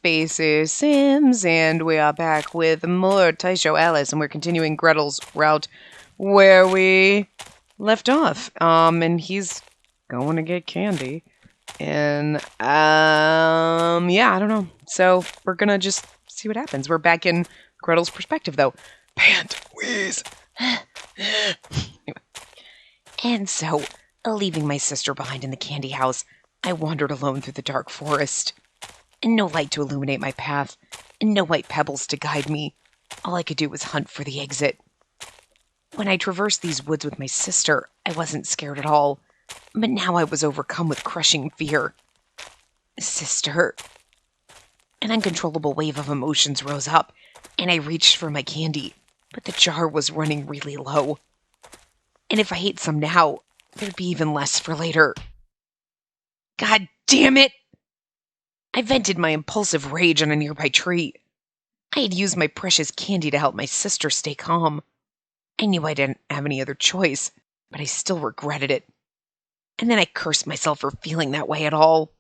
Spacey Sims, and we are back with more Taisho Alice, and we're continuing Gretel's route where we left off. And he's going to get candy. And, yeah, I don't know. So we're gonna just see what happens. We're back in Gretel's perspective, though. Pant, wheeze. And so, leaving my sister behind in the candy house, I wandered alone through the dark forest. And no light to illuminate my path, and no white pebbles to guide me. All I could do was hunt for the exit. When I traversed these woods with my sister, I wasn't scared at all, but now I was overcome with crushing fear. Sister. An uncontrollable wave of emotions rose up, and I reached for my candy, but the jar was running really low. And if I ate some now, there'd be even less for later. God damn it! I vented my impulsive rage on a nearby tree. I had used my precious candy to help my sister stay calm. I knew I didn't have any other choice, but I still regretted it. And then I cursed myself for feeling that way at all.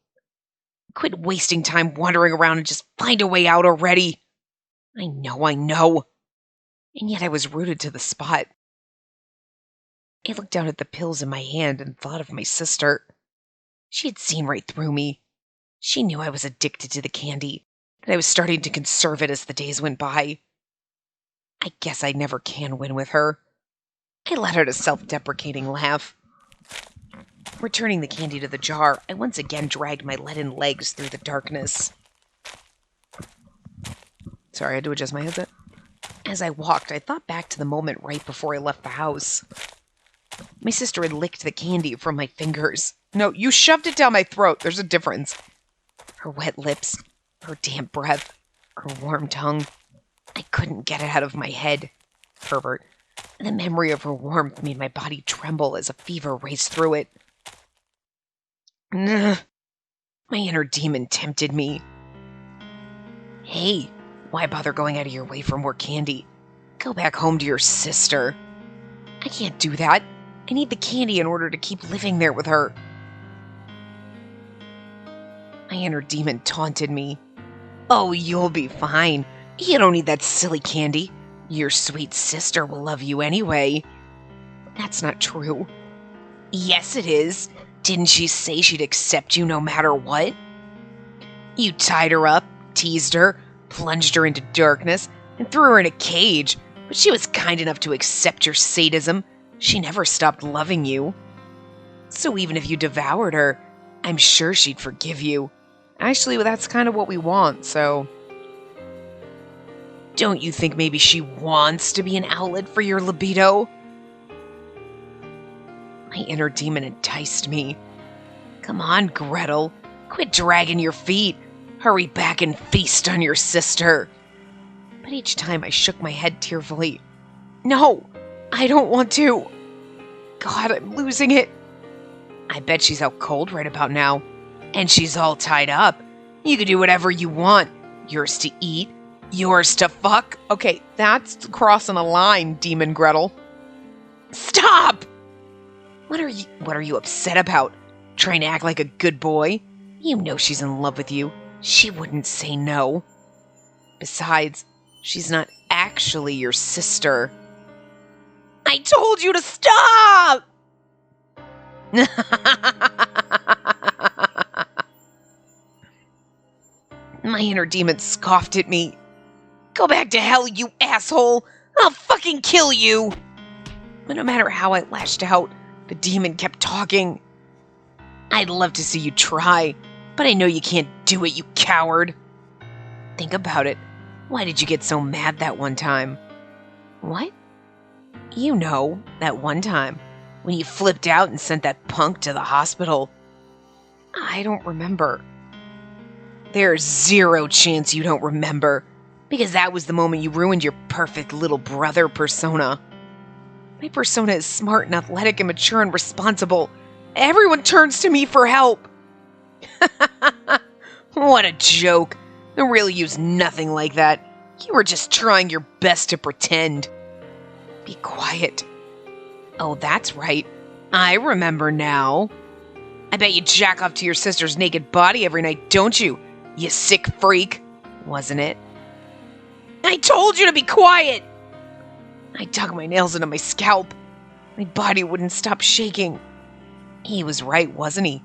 Quit wasting time wandering around and just find a way out already. I know. And yet I was rooted to the spot. I looked down at the pills in my hand and thought of my sister. She had seen right through me. She knew I was addicted to the candy, that I was starting to conserve it as the days went by. I guess I never can win with her. I let out a self-deprecating laugh. Returning the candy to the jar, I once again dragged my leaden legs through the darkness. Sorry, I had to adjust my headset. As I walked, I thought back to the moment right before I left the house. My sister had licked the candy from my fingers. No, you shoved it down my throat. There's a difference. Her wet lips, her damp breath, her warm tongue. I couldn't get it out of my head. Pervert. The memory of her warmth made my body tremble as a fever raced through it. My inner demon tempted me. Hey, why bother going out of your way for more candy? Go back home to your sister. I can't do that. I need the candy in order to keep living there with her. My inner demon taunted me. Oh, you'll be fine. You don't need that silly candy. Your sweet sister will love you anyway. That's not true. Yes, it is. Didn't she say she'd accept you no matter what? You tied her up, teased her, plunged her into darkness, and threw her in a cage, but she was kind enough to accept your sadism. She never stopped loving you. So even if you devoured her, I'm sure she'd forgive you. Actually, that's kind of what we want, so... Don't you think maybe she wants to be an outlet for your libido? My inner demon enticed me. Come on, Gretel. Quit dragging your feet. Hurry back and feast on your sister. But each time I shook my head tearfully. No, I don't want to. God, I'm losing it. I bet she's out cold right about now. And she's all tied up. You can do whatever you want. Yours to eat. Yours to fuck. Okay, that's crossing a line, Demon Gretel. Stop! What are you upset about? Trying to act like a good boy? You know she's in love with you. She wouldn't say no. Besides, she's not actually your sister. I told you to stop! My inner demon scoffed at me. Go back to hell, you asshole! I'll fucking kill you! But no matter how I lashed out, the demon kept talking. I'd love to see you try, but I know you can't do it, you coward. Think about it. Why did you get so mad that one time? What? You know, that one time, when you flipped out and sent that punk to the hospital. I don't remember. There's zero chance you don't remember, because that was the moment you ruined your perfect little brother persona. My persona is smart and athletic and mature and responsible. Everyone turns to me for help. What a joke. I really used nothing like that. You were just trying your best to pretend. Be quiet. Oh, that's right. I remember now. I bet you jack off to your sister's naked body every night, don't you? You sick freak. wasn't it? I told you to be quiet! I dug my nails into my scalp. My body wouldn't stop shaking. He was right, wasn't he?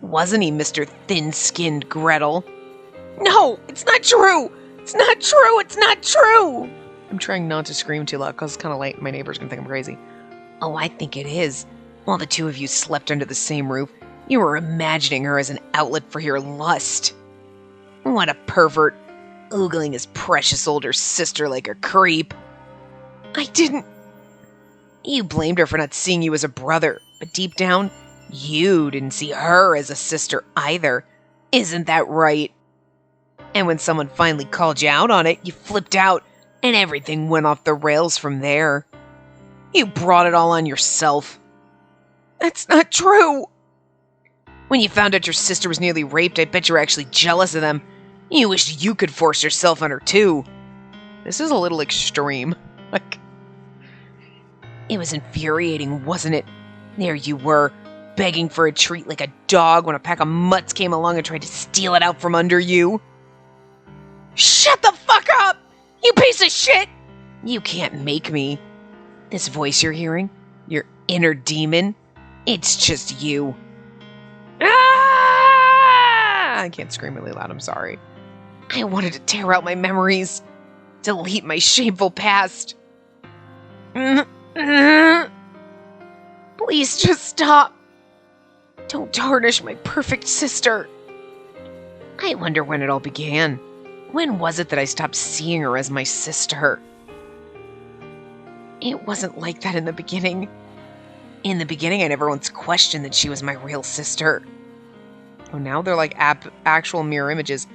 Wasn't he, Mr. Thin-Skinned Gretel? No, it's not true! It's not true! It's not true! I'm trying not to scream too loud because it's kind of late. My neighbor's going to think I'm crazy. Oh, I think it is. While the two of you slept under the same roof, you were imagining her as an outlet for your lust. What a pervert, oogling his precious older sister like a creep. I didn't. You blamed her for not seeing you as a brother, but deep down, you didn't see her as a sister either. Isn't that right? And when someone finally called you out on it, you flipped out, and everything went off the rails from there. You brought it all on yourself. That's not true. When you found out your sister was nearly raped, I bet you were actually jealous of them. You wished you could force yourself on her too. This is a little extreme. It was infuriating, wasn't it? There you were, begging for a treat like a dog when a pack of mutts came along and tried to steal it out from under you. Shut the fuck up! You piece of shit! You can't make me. This voice you're hearing, your inner demon, it's just you. Ah! I can't scream really loud, I'm sorry. I wanted to tear out my memories, delete my shameful past. Please just stop. Don't tarnish my perfect sister. I wonder when it all began. When was it that I stopped seeing her as my sister? It wasn't like that in the beginning. In the beginning, I never once questioned that she was my real sister. Oh, now they're like actual mirror images.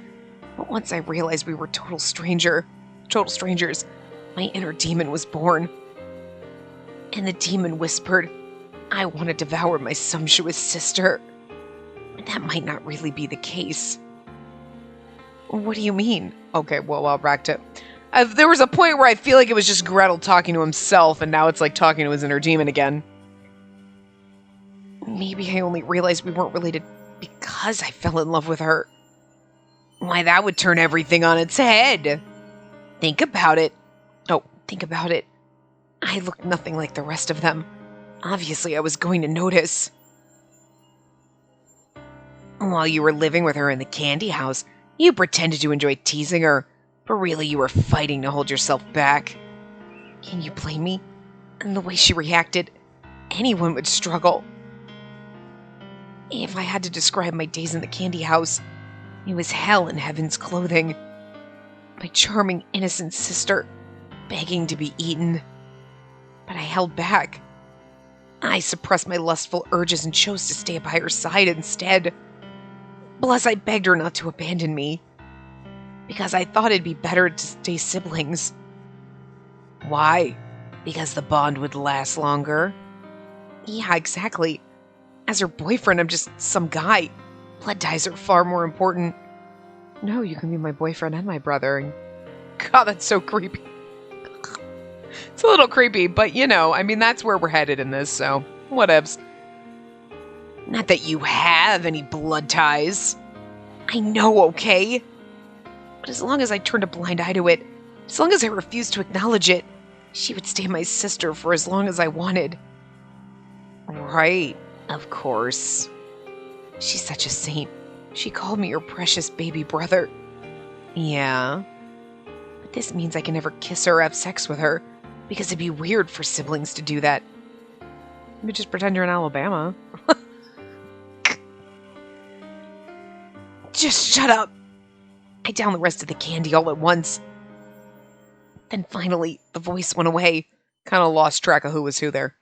But once I realized we were total strangers, my inner demon was born. And the demon whispered, I want to devour my sumptuous sister. But that might not really be the case. What do you mean? Okay, well, I'll back to... there was a point where I feel like it was just Gretel talking to himself, and now it's like talking to his inner demon again. Maybe I only realized we weren't related because I fell in love with her. Why, that would turn everything on its head. Think about it. Oh, think about it. I looked nothing like the rest of them. Obviously, I was going to notice. While you were living with her in the candy house, you pretended to enjoy teasing her, but really you were fighting to hold yourself back. Can you blame me? And the way she reacted, anyone would struggle. If I had to describe my days in the candy house, it was hell in heaven's clothing. My charming, innocent sister, begging to be eaten. But I held back. I suppressed my lustful urges and chose to stay by her side instead. Plus, I begged her not to abandon me, because I thought it'd be better to stay siblings. Why? Because the bond would last longer? Yeah, exactly. As her boyfriend, I'm just some guy. Blood ties are far more important. No, you can be my boyfriend and my brother. And God, that's so creepy. It's a little creepy, but you know, I mean, that's where we're headed in this, so whatevs. Not that you have any blood ties. I know, okay? But as long as I turned a blind eye to it, as long as I refused to acknowledge it, she would stay my sister for as long as I wanted. Right, of course. She's such a saint. She called me her precious baby brother. Yeah. But this means I can never kiss her or have sex with her, because it'd be weird for siblings to do that. Maybe just pretend you're in Alabama. Just shut up. I downed the rest of the candy all at once. Then finally, the voice went away. Kind of lost track of who was who there.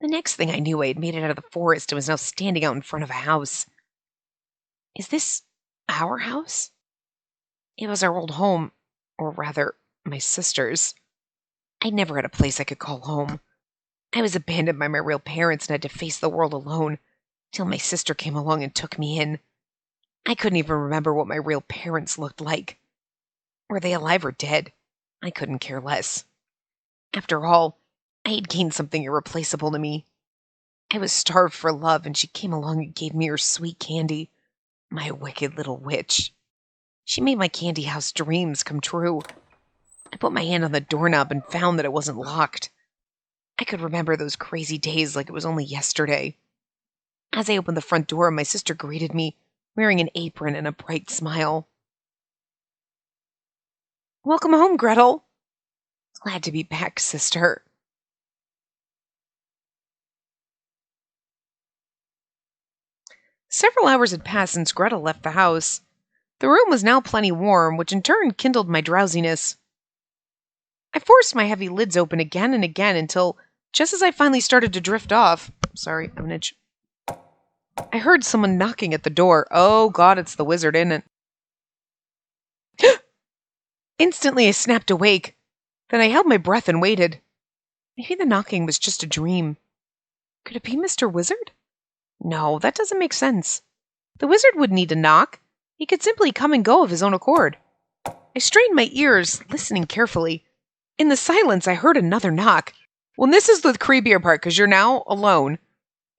The next thing I knew, I had made it out of the forest and was now standing out in front of a house. Is this our house? It was our old home, or rather, my sister's. I never had a place I could call home. I was abandoned by my real parents and had to face the world alone, till my sister came along and took me in. I couldn't even remember what my real parents looked like. Were they alive or dead? I couldn't care less. After all, I had gained something irreplaceable to me. I was starved for love, and she came along and gave me her sweet candy. My wicked little witch. She made my candy house dreams come true. I put my hand on the doorknob and found that it wasn't locked. I could remember those crazy days like it was only yesterday. As I opened the front door, my sister greeted me, wearing an apron and a bright smile. "Welcome home, Gretel." "Glad to be back, sister." Several hours had passed since Gretel left the house. The room was now plenty warm, which in turn kindled my drowsiness. I forced my heavy lids open again and again until, just as I finally started to drift off, I heard someone knocking at the door. Oh God, it's the wizard, isn't it? Instantly, I snapped awake. Then I held my breath and waited. Maybe the knocking was just a dream. Could it be Mr. Wizard? No, that doesn't make sense. The wizard wouldn't need to knock. He could simply come and go of his own accord. I strained my ears, listening carefully. In the silence, I heard another knock. Well, this is the creepier part, because you're now alone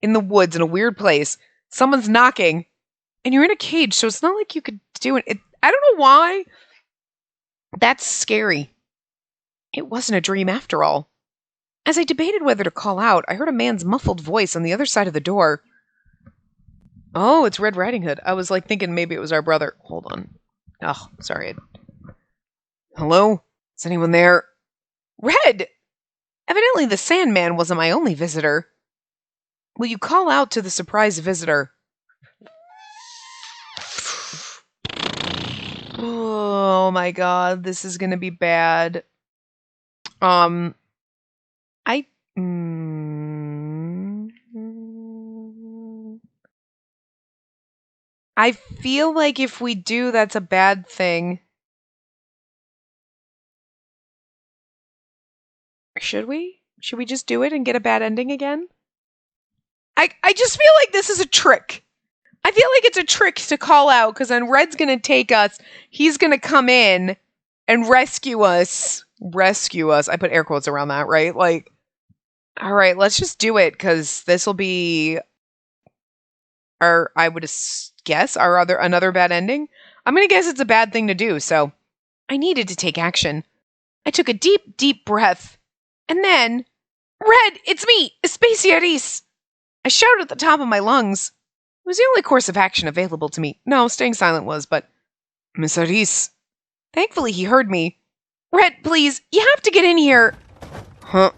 in the woods in a weird place. Someone's knocking, and you're in a cage, so it's not like you could do it. I don't know why. That's scary. It wasn't a dream after all. As I debated whether to call out, I heard a man's muffled voice on the other side of the door. Oh, it's Red Riding Hood. I was thinking maybe it was our brother. Hold on. Oh, sorry. Hello? Is anyone there? Red! Evidently the Sandman wasn't my only visitor. Will you call out to the surprise visitor? Oh my God, this is gonna be bad. I feel like if we do, that's a bad thing. Should we? Should we just do it and get a bad ending again? I just feel like this is a trick. I feel like it's a trick to call out, because then Red's gonna take us. He's gonna come in and rescue us. Rescue us. I put air quotes around that, right? All right, let's just do it, because this will be I would guess, another bad ending. I'm gonna guess it's a bad thing to do, so I needed to take action. I took a deep, deep breath, and then, Red, it's me, Spacey. I shouted at the top of my lungs. It was the only course of action available to me. No, staying silent was, but Miss Aris. Thankfully, he heard me. Red, please, you have to get in here. Huh?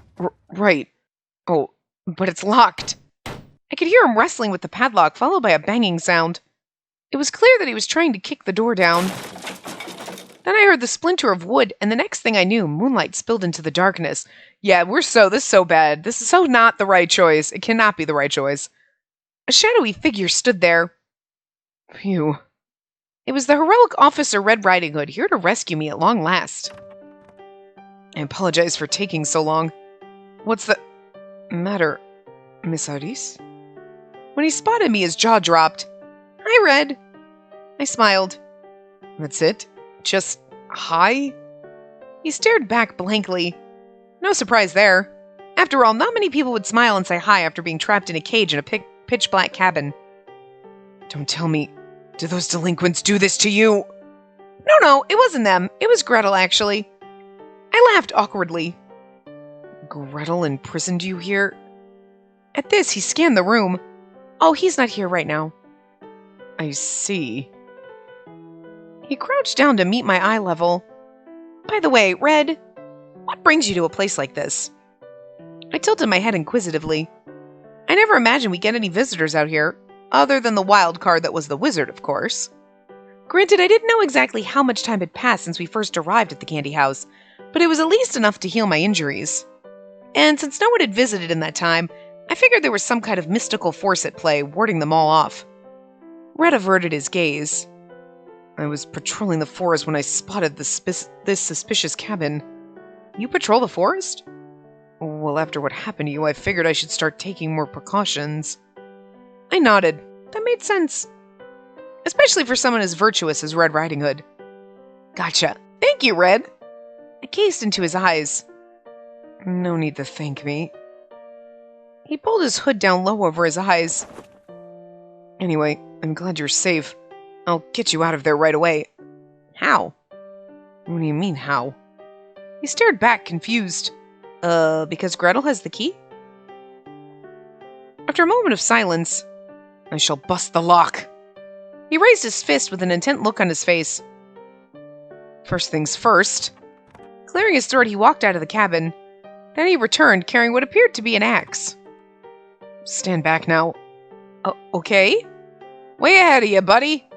Right. Oh, but it's locked. I could hear him wrestling with the padlock, followed by a banging sound. It was clear that he was trying to kick the door down. Then I heard the splinter of wood, and the next thing I knew, moonlight spilled into the darkness. Yeah, this is so bad. This is so not the right choice. It cannot be the right choice. A shadowy figure stood there. Phew. It was the heroic officer Red Riding Hood, here to rescue me at long last. I apologize for taking so long. What's the matter, Miss Aris? When he spotted me, his jaw dropped. Hi, Red. I smiled. That's it? Just hi? He stared back blankly. No surprise there. After all, not many people would smile and say hi after being trapped in a cage in a pitch-black cabin. Don't tell me, did those delinquents do this to you? No, it wasn't them. It was Gretel, actually. I laughed awkwardly. Gretel imprisoned you here? At this, he scanned the room. Oh, he's not here right now. I see. He crouched down to meet my eye level. By the way, Red, what brings you to a place like this? I tilted my head inquisitively. I never imagined we'd get any visitors out here, other than the wild card that was the wizard, of course. Granted, I didn't know exactly how much time had passed since we first arrived at the candy house, but it was at least enough to heal my injuries. And since no one had visited in that time, I figured there was some kind of mystical force at play, warding them all off. Red averted his gaze. I was patrolling the forest when I spotted this suspicious cabin. You patrol the forest? Well, after what happened to you, I figured I should start taking more precautions. I nodded. That made sense. Especially for someone as virtuous as Red Riding Hood. Gotcha. Thank you, Red. I gazed into his eyes. No need to thank me. He pulled his hood down low over his eyes. Anyway, I'm glad you're safe. I'll get you out of there right away. How? What do you mean, how? He stared back, confused. Because Gretel has the key? After a moment of silence, I shall bust the lock. He raised his fist with an intent look on his face. First things first. Clearing his throat, he walked out of the cabin. Then he returned, carrying what appeared to be an axe. Stand back now. Okay? Way ahead of you, buddy.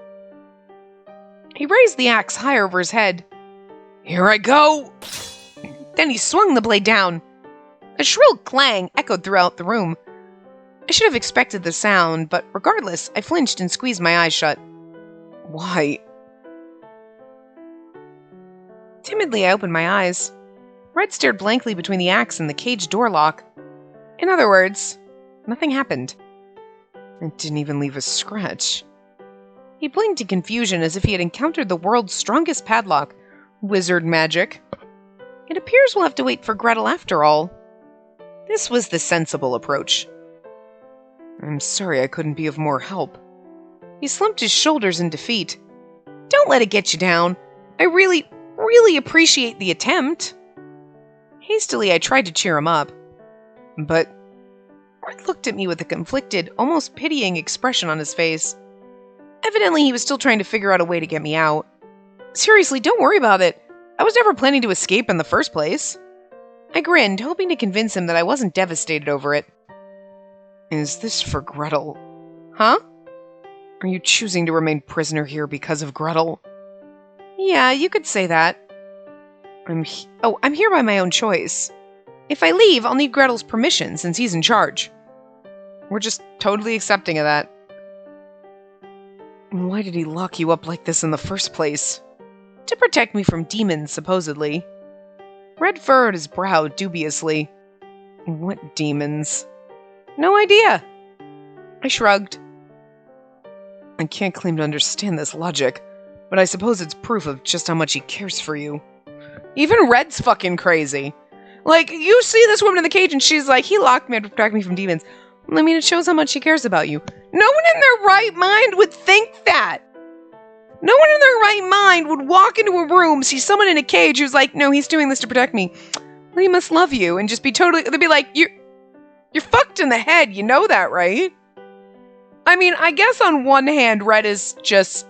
He raised the axe higher over his head. Here I go! Then he swung the blade down. A shrill clang echoed throughout the room. I should have expected the sound, but regardless, I flinched and squeezed my eyes shut. Why? Timidly, I opened my eyes. Red stared blankly between the axe and the cage door lock. In other words, nothing happened. It didn't even leave a scratch. He blinked in confusion as if he had encountered the world's strongest padlock. Wizard magic. It appears we'll have to wait for Gretel after all. This was the sensible approach. I'm sorry I couldn't be of more help. He slumped his shoulders in defeat. Don't let it get you down. I really appreciate the attempt. Hastily, I tried to cheer him up. But Red looked at me with a conflicted, almost pitying expression on his face. Evidently, he was still trying to figure out a way to get me out. Seriously, don't worry about it. I was never planning to escape in the first place. I grinned, hoping to convince him that I wasn't devastated over it. Is this for Gretel? Huh? Are you choosing to remain prisoner here because of Gretel? Yeah, you could say that. I'm here by my own choice. If I leave, I'll need Gretel's permission since he's in charge. We're just totally accepting of that. Why did he lock you up like this in the first place? To protect me from demons, supposedly. Red furrowed his brow dubiously. What demons? No idea. I shrugged. I can't claim to understand this logic, but I suppose it's proof of just how much he cares for you. Even Red's fucking crazy. Like, you see this woman in the cage and she's like, he locked me to protect me from demons. I mean, it shows how much he cares about you. No one in their right mind would think that. No one in their right mind would walk into a room, see someone in a cage who's like, no, he's doing this to protect me. Well, he must love you, and just be totally, they'd be like, you're fucked in the head, you know that, right? I mean, I guess on one hand, Red is just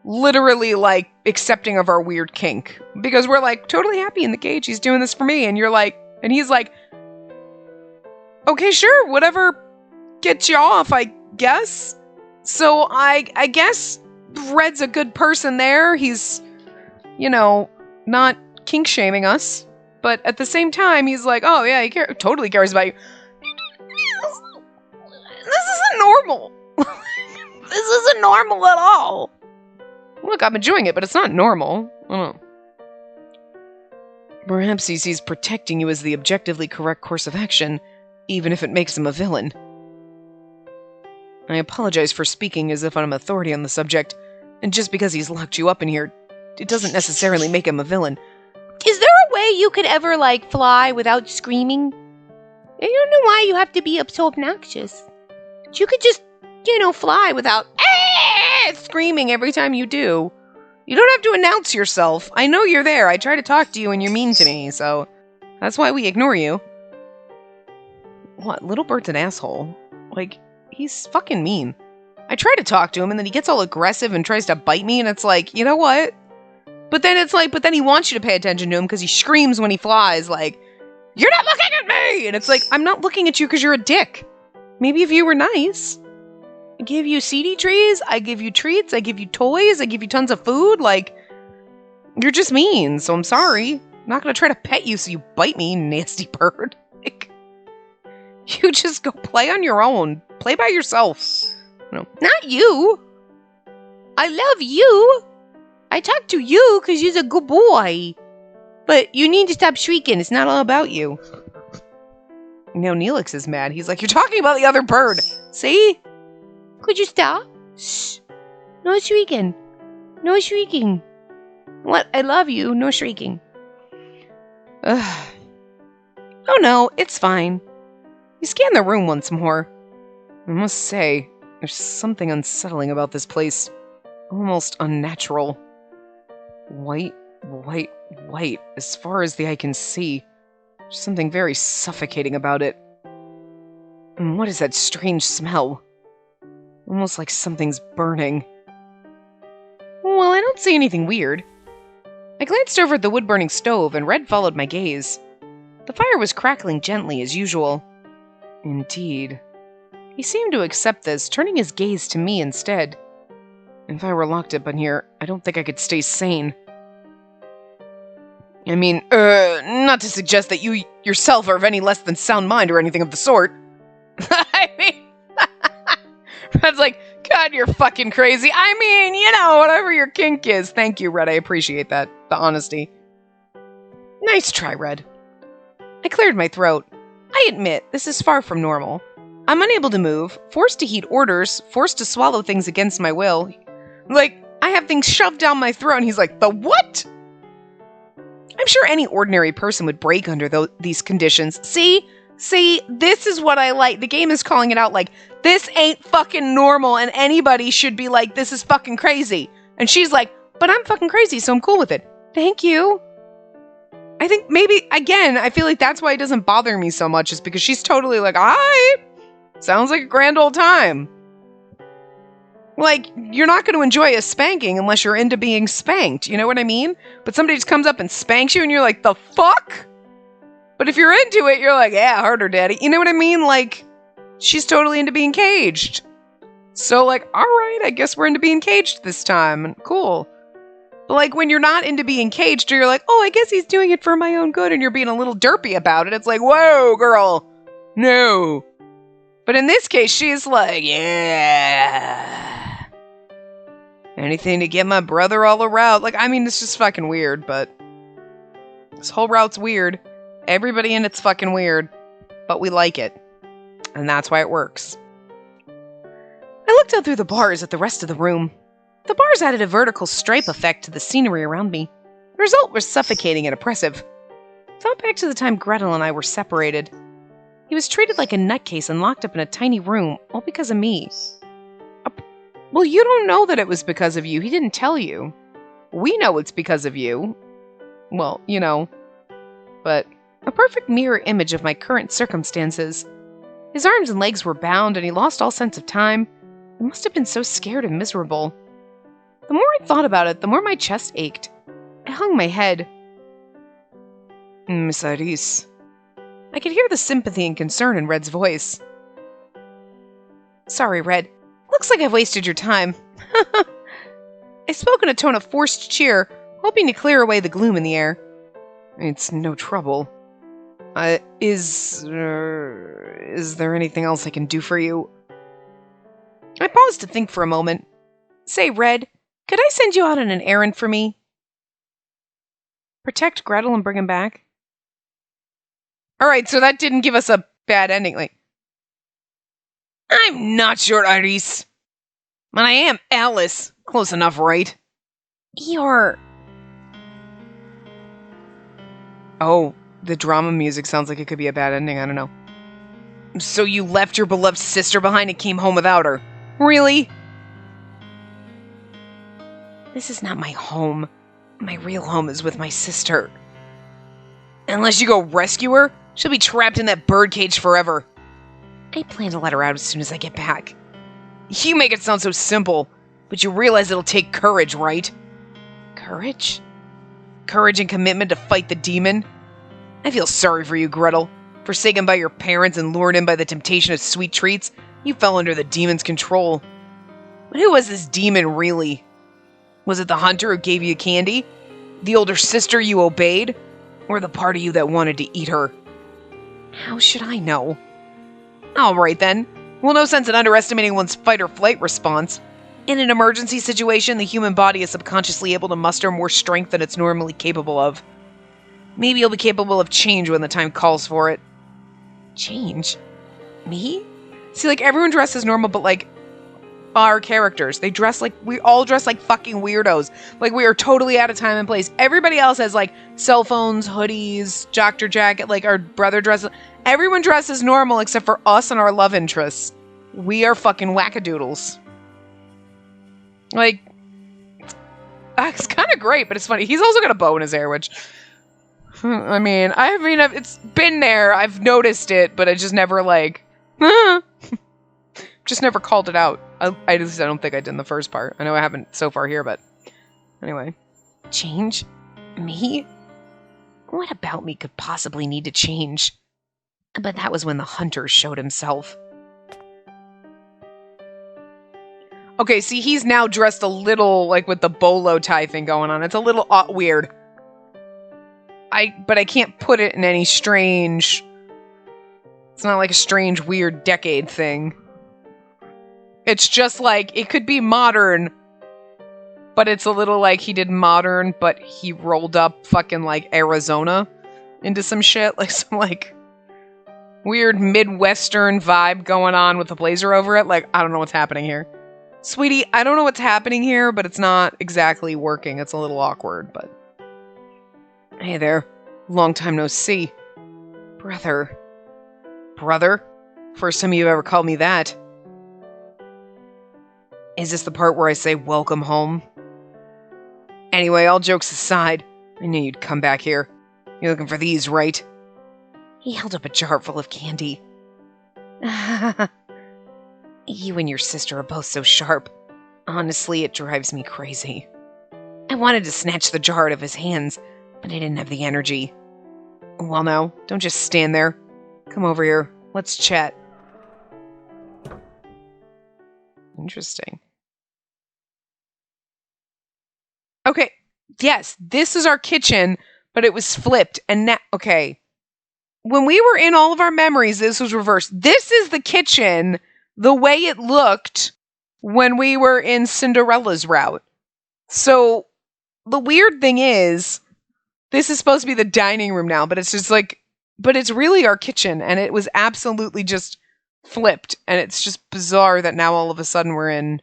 literally like accepting of our weird kink. Because we're like, totally happy in the cage, he's doing this for me, and you're like, and he's like, okay, sure, whatever gets you off, I guess. So I guess Red's a good person there. He's, not kink-shaming us. But at the same time, he's like, oh yeah, he totally cares about you. This isn't normal. This isn't normal at all. Look, I'm enjoying it, but it's not normal. I don't know. Perhaps he sees protecting you as the objectively correct course of action, even if it makes him a villain. I apologize for speaking as if I'm an authority on the subject, and just because he's locked you up in here, it doesn't necessarily make him a villain. Is there a way you could ever, fly without screaming? I don't know why you have to be so obnoxious. You could just, fly without screaming every time you do. You don't have to announce yourself. I know you're there. I try to talk to you and you're mean to me, so that's why we ignore you. What? Little Bird's an asshole. He's fucking mean. I try to talk to him and then he gets all aggressive and tries to bite me and it's like, you know what? But then he wants you to pay attention to him because he screams when he flies you're not looking at me! And it's like, I'm not looking at you because you're a dick. Maybe if you were nice. I give you CD trees, I give you treats, I give you toys, I give you tons of food, you're just mean, so I'm sorry. I'm not gonna try to pet you so you bite me, nasty bird. You just go play on your own. Play by yourself. No, not you. I love you. I talk to you because you're a good boy. But you need to stop shrieking. It's not all about you. Now Neelix is mad. He's like, you're talking about the other bird. See? Could you stop? Shh. No shrieking. No shrieking. What? I love you. No shrieking. Ugh. Oh no, it's fine. He scanned the room once more. I must say, there's something unsettling about this place. almost unnatural. White, white, white, as far as the eye can see. There's something very suffocating about it. And what is that strange smell? Almost like something's burning. Well, I don't see anything weird. I glanced over at the wood-burning stove, and Red followed my gaze. The fire was crackling gently, as usual. Indeed. He seemed to accept this, turning his gaze to me instead. If I were locked up in here, I don't think I could stay sane. I mean, not to suggest that you yourself are of any less than sound mind or anything of the sort. I mean, Red's like, God, you're fucking crazy. I mean, whatever your kink is. Thank you, Red, I appreciate that. The honesty. Nice try, Red. I cleared my throat. I admit, this is far from normal. I'm unable to move, forced to heed orders, forced to swallow things against my will. Like, I have things shoved down my throat, and he's like, the what? I'm sure any ordinary person would break under these conditions. See, this is what I like. The game is calling it out like, this ain't fucking normal, and anybody should be like, this is fucking crazy. And she's like, but I'm fucking crazy, so I'm cool with it. Thank you. I think maybe, again, I feel like that's why it doesn't bother me so much, is because she's totally like, alright, sounds like a grand old time. Like, you're not going to enjoy a spanking unless you're into being spanked, you know what I mean? But somebody just comes up and spanks you and you're like, the fuck? But if you're into it, you're like, yeah, harder, daddy. You know what I mean? Like, she's totally into being caged. So, like, alright, I guess we're into being caged this time. Cool. But, like, when you're not into being caged, or you're like, oh, I guess he's doing it for my own good, and you're being a little derpy about it, it's like, whoa, girl. No. But in this case, she's like, yeah. Anything to get my brother all around. Like, I mean, it's just fucking weird, but this whole route's weird. Everybody in it's fucking weird, but we like it. And that's why it works. I looked out through the bars at the rest of the room. The bars added a vertical stripe effect to the scenery around me. The result was suffocating and oppressive. Thought back to the time Gretel and I were separated. He was treated like a nutcase and locked up in a tiny room, all because of me. Well, you don't know that it was because of you. He didn't tell you. We know it's because of you. Well, But a perfect mirror image of my current circumstances. His arms and legs were bound, and he lost all sense of time. He must have been so scared and miserable. The more I thought about it, the more my chest ached. I hung my head. Miss Iris. I could hear the sympathy and concern in Red's voice. Sorry, Red. Looks like I've wasted your time. I spoke in a tone of forced cheer, hoping to clear away the gloom in the air. It's no trouble. Is there anything else I can do for you? I paused to think for a moment. Say, Red, could I send you out on an errand for me? Protect Gretel and bring him back? Alright, so that didn't give us a bad ending. Like, I'm not your Iris. But I am Alice. Close enough, right? You're... Oh, the drama music sounds like it could be a bad ending. I don't know. So you left your beloved sister behind and came home without her? Really? This is not my home. My real home is with my sister. Unless you go rescue her, she'll be trapped in that birdcage forever. I plan to let her out as soon as I get back. You make it sound so simple, but you realize it'll take courage, right? Courage? Courage and commitment to fight the demon? I feel sorry for you, Gretel. Forsaken by your parents and lured in by the temptation of sweet treats, you fell under the demon's control. But who was this demon, really? Was it the hunter who gave you candy? The older sister you obeyed? Or the part of you that wanted to eat her? How should I know? Alright then. Well, no sense in underestimating one's fight or flight response. In an emergency situation, the human body is subconsciously able to muster more strength than it's normally capable of. Maybe you'll be capable of change when the time calls for it. Change? Me? See, like, everyone dresses normal, but, like, our characters, we all dress like fucking weirdos. Like, we are totally out of time and place. Everybody else has, like, cell phones, hoodies, doctor jacket, like, our brother dresses. Everyone dresses normal except for us and our love interests. We are fucking wackadoodles. Like, It's kind of great, but it's funny. He's also got a bow in his hair, which... it's been there. I've noticed it, but I just never, like... just never called it out. I don't think I did in the first part. I know I haven't so far here, but... Anyway. Change? Me? What about me could possibly need to change? But that was when the hunter showed himself. Okay, see, he's now dressed a little, like, with the bolo tie thing going on. It's a little weird. But I can't put it in any strange... It's not like a strange, weird decade thing. It's just like, it could be modern, but it's a little like he did modern, but he rolled up fucking, like, Arizona into some shit. Like, some, like, weird Midwestern vibe going on with a blazer over it. Like, I don't know what's happening here. Sweetie, I don't know what's happening here, but it's not exactly working. It's a little awkward, but... Hey there. Long time no see. Brother. Brother? First time you've ever called me that. Is this the part where I say welcome home? Anyway, all jokes aside, I knew you'd come back here. You're looking for these, right? He held up a jar full of candy. You and your sister are both so sharp. Honestly, it drives me crazy. I wanted to snatch the jar out of his hands, but I didn't have the energy. Well now, don't just stand there. Come over here. Let's chat. Interesting. Okay, yes, this is our kitchen, but it was flipped, and now, okay. When we were in all of our memories, this was reversed. This is the kitchen, the way it looked when we were in Cinderella's route. So, the weird thing is, this is supposed to be the dining room now, but it's just like, but it's really our kitchen, and it was absolutely just flipped, and it's just bizarre that now all of a sudden we're in...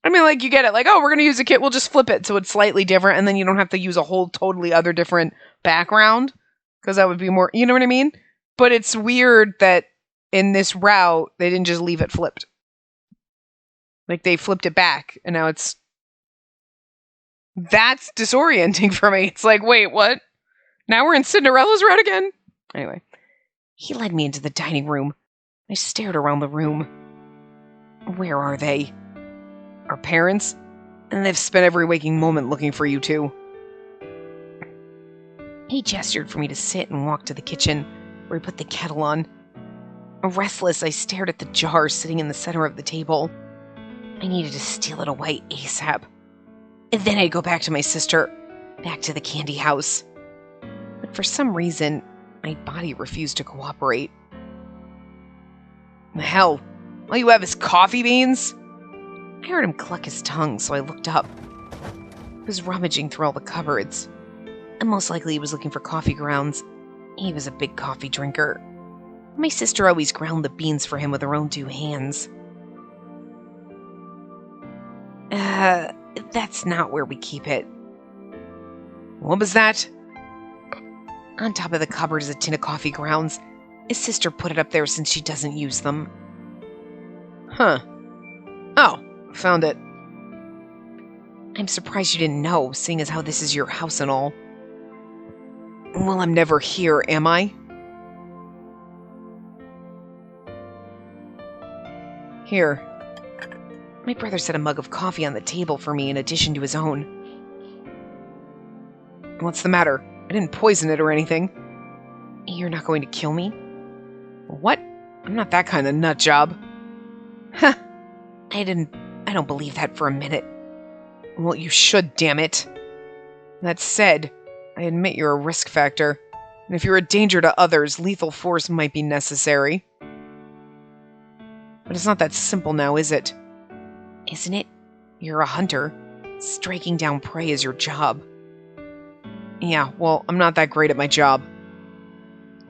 I mean, like, you get it, like, oh, we're going to use a kit, we'll just flip it so it's slightly different, and then you don't have to use a whole totally other different background, because that would be more, you know what I mean? But it's weird that in this route, they didn't just leave it flipped. Like, they flipped it back, and now it's... That's disorienting for me. It's like, wait, what? Now we're in Cinderella's route again? Anyway. He led me into the dining room. I stared around the room. Where are they? Our parents? And they've spent every waking moment looking for you two. He gestured for me to sit and walk to the kitchen, where he put the kettle on. Restless, I stared at the jar sitting in the center of the table. I needed to steal it away ASAP. And then I'd go back to my sister, back to the candy house. But for some reason, my body refused to cooperate. The hell? All you have is coffee beans? I heard him cluck his tongue, so I looked up. He was rummaging through all the cupboards. And most likely he was looking for coffee grounds. He was a big coffee drinker. My sister always ground the beans for him with her own two hands. That's not where we keep it. What was that? On top of the cupboard is a tin of coffee grounds. His sister put it up there since she doesn't use them. Huh. Oh, found it. I'm surprised you didn't know, seeing as how this is your house and all. Well, I'm never here, am I? Here. My brother set a mug of coffee on the table for me in addition to his own. What's the matter? I didn't poison it or anything. You're not going to kill me? What? I'm not that kind of nut job. Huh. I don't believe that for a minute. Well, you should, damn it. That said, I admit you're a risk factor. And if you're a danger to others, lethal force might be necessary. But it's not that simple now, is it? Isn't it? You're a hunter. Striking down prey is your job. Yeah, well, I'm not that great at my job.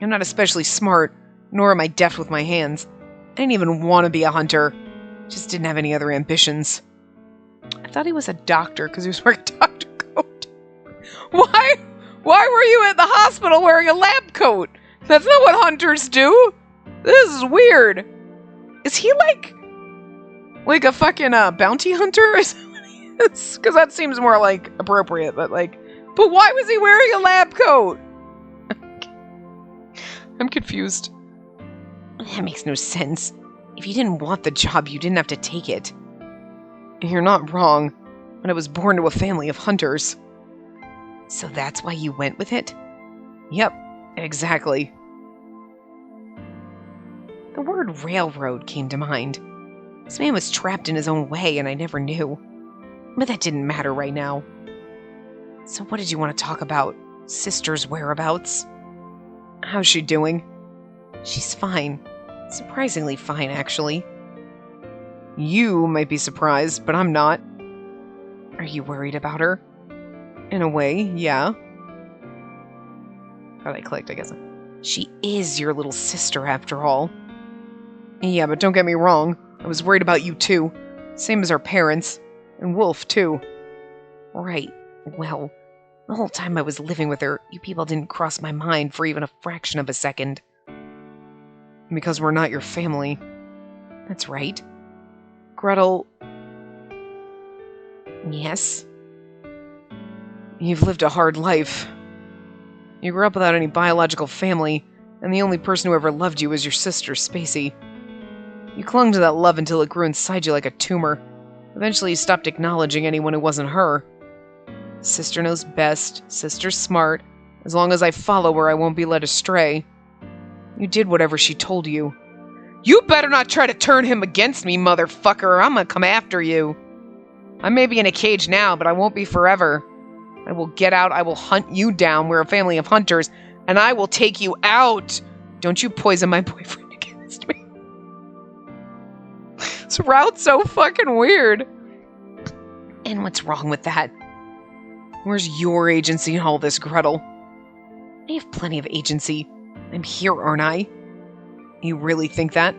I'm not especially smart, nor am I deft with my hands. I didn't even want to be a hunter. Just didn't have any other ambitions. I thought he was a doctor because he was wearing a doctor coat. Why were you at the hospital wearing a lab coat? That's not what hunters do. This is weird. Is he like a fucking bounty hunter or something? Because that seems more, like, appropriate, but why was he wearing a lab coat? I'm confused. That makes no sense. If you didn't want the job, you didn't have to take it. You're not wrong, but I was born to a family of hunters. So that's why you went with it? Yep, exactly. The word railroad came to mind. This man was trapped in his own way, and I never knew. But that didn't matter right now. So what did you want to talk about? Sister's whereabouts? How's she doing? She's fine. Surprisingly fine, actually. You might be surprised, but I'm not. Are you worried about her? In a way, yeah. Thought I clicked, I guess. She is your little sister, after all. Yeah, but don't get me wrong. I was worried about you, too. Same as our parents. And Wolf, too. Right. Well, the whole time I was living with her, you people didn't cross my mind for even a fraction of a second. Because we're not your family. That's right. Gretel... Yes? You've lived a hard life. You grew up without any biological family, and the only person who ever loved you was your sister, Spacey. You clung to that love until it grew inside you like a tumor. Eventually you stopped acknowledging anyone who wasn't her. Sister knows best, sister's smart. As long as I follow her, I won't be led astray. You did whatever she told you. You better not try to turn him against me, motherfucker, or I'm gonna come after you. I may be in a cage now, but I won't be forever. I will get out, I will hunt you down, we're a family of hunters, and I will take you out. Don't you poison my boyfriend against me. This route's so fucking weird. And what's wrong with that? Where's your agency in all this, Gretel? I have plenty of agency. I'm here, aren't I? You really think that?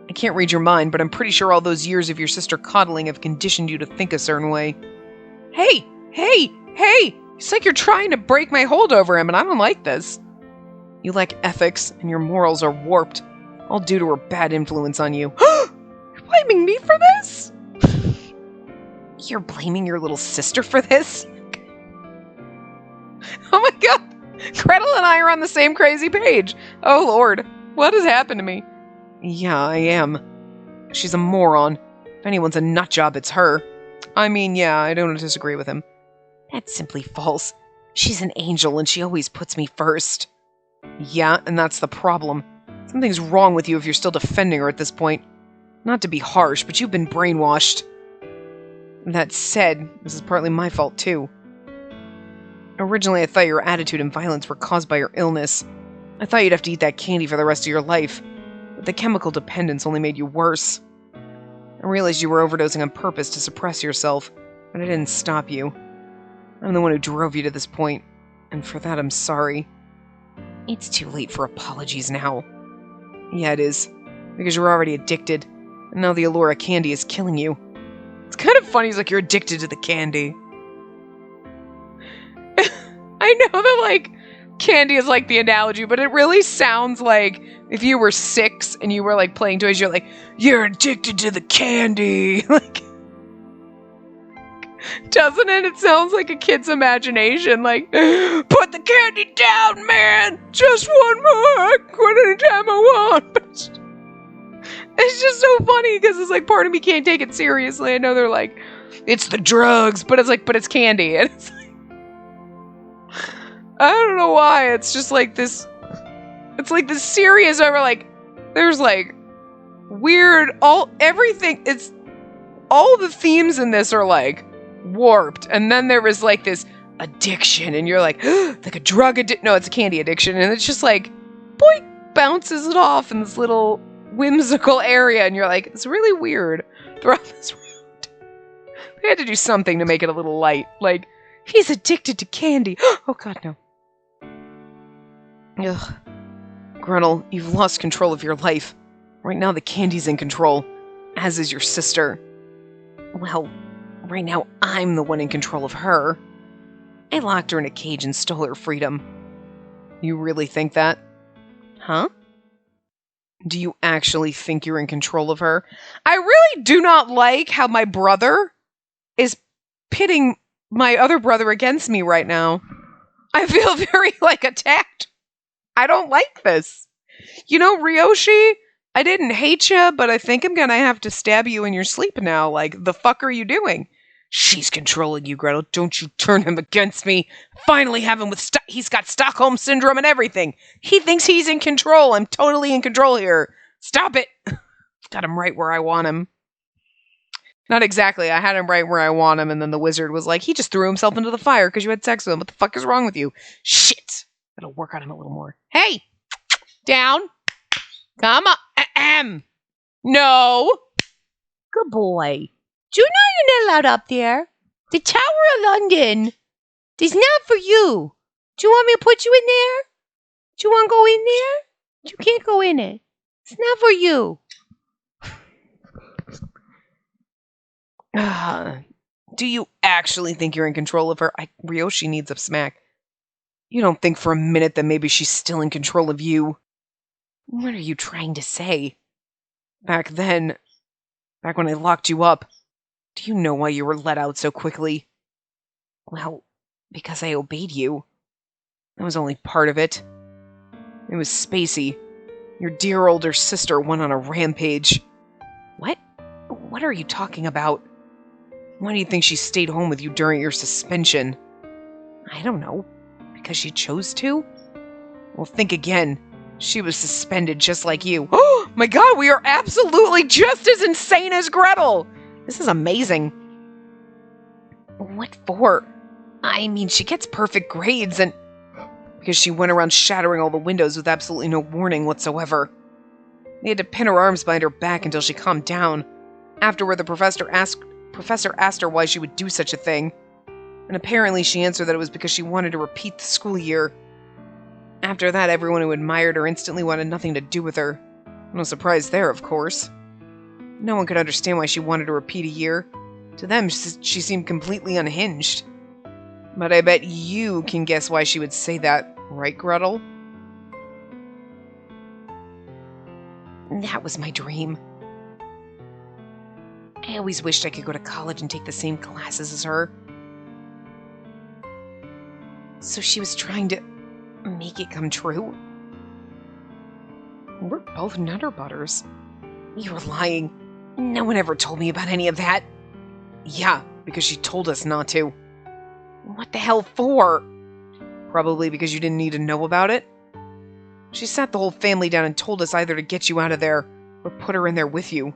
I can't read your mind, but I'm pretty sure all those years of your sister coddling have conditioned you to think a certain way. Hey! Hey! Hey! It's like you're trying to break my hold over him, and I don't like this. You lack ethics, and your morals are warped. All due to her bad influence on you. You're blaming me for this? You're blaming your little sister for this? Oh my god! Gretel and I are on the same crazy page! Oh lord, what has happened to me? Yeah, I am. She's a moron. If anyone's a nutjob, it's her. I mean, yeah, I don't disagree with him. That's simply false. She's an angel and she always puts me first. Yeah, and that's the problem. Something's wrong with you if you're still defending her at this point. Not to be harsh, but you've been brainwashed. That said, this is partly my fault too. Originally, I thought your attitude and violence were caused by your illness. I thought you'd have to eat that candy for the rest of your life, but the chemical dependence only made you worse. I realized you were overdosing on purpose to suppress yourself, but I didn't stop you. I'm the one who drove you to this point, and for that I'm sorry. It's too late for apologies now. Yeah, it is, because you're already addicted, and now the allure of candy is killing you. It's kind of funny, he's like, you're addicted to the candy. I know that, like, candy is, like, the analogy, but it really sounds like if you were 6 and you were, like, playing toys, you're like, you're addicted to the candy. Like, doesn't it? It sounds like a kid's imagination. Like, put the candy down, man. Just one more. Quit anytime I want. But it's just so funny because it's like part of me can't take it seriously. I know they're like, it's the drugs, but it's like, but it's candy. And it's like, I don't know why. It's just like this. It's like this serious over like, there's like weird, everything. It's all the themes in this are like warped. And then there was like this addiction and you're like a drug addiction. No, it's a candy addiction. And it's just like, boy, bounces it off in this little whimsical area. And you're like, it's really weird throughout this route. They had to do something to make it a little light. Like, he's addicted to candy. Oh god, no. Ugh. Gretel, you've lost control of your life. Right now the candy's in control, as is your sister. Well, right now I'm the one in control of her. I locked her in a cage and stole her freedom. You really think that? Huh? Do you actually think you're in control of her? I really do not like how my brother is pitting my other brother against me right now. I feel very, attacked. I don't like this. You know, Ryoshi, I didn't hate you, but I think I'm gonna have to stab you in your sleep now. The fuck are you doing? She's controlling you, Gretel. Don't you turn him against me. Finally have him with he's got Stockholm Syndrome and everything. He thinks he's in control. I'm totally in control here. Stop it. Got him right where I want him. Not exactly. I had him right where I want him, and then the wizard was like, he just threw himself into the fire because you had sex with him. What the fuck is wrong with you? Shit. Gotta work on him a little more. Hey! Down. Come on. Ahem. No. Good boy. Do you know you're not allowed up there? The Tower of London is not for you. Do you want me to put you in there? Do you want to go in there? You can't go in it. It's not for you. Do you actually think you're in control of her? Ryoshi needs a smack. You don't think for a minute that maybe she's still in control of you? What are you trying to say? Back when I locked you up, do you know why you were let out so quickly? Well, because I obeyed you. That was only part of it. It was Spacey. Your dear older sister went on a rampage. What? What are you talking about? Why do you think she stayed home with you during your suspension? I don't know. Because she chose to? Well, think again. She was suspended just like you. Oh my god, we are absolutely just as insane as Gretel! This is amazing. What for? I mean, she gets perfect grades and... because she went around shattering all the windows with absolutely no warning whatsoever. They had to pin her arms behind her back until she calmed down. Afterward, the professor asked her why she would do such a thing. And apparently she answered that it was because she wanted to repeat the school year. After that, everyone who admired her instantly wanted nothing to do with her. No surprise there, of course. No one could understand why she wanted to repeat a year. To them, she seemed completely unhinged. But I bet you can guess why she would say that, right, Gretel? That was my dream. I always wished I could go to college and take the same classes as her. So she was trying to make it come true? We're both Nutter Butters. You were lying. No one ever told me about any of that. Yeah, because she told us not to. What the hell for? Probably because you didn't need to know about it. She sat the whole family down and told us either to get you out of there or put her in there with you.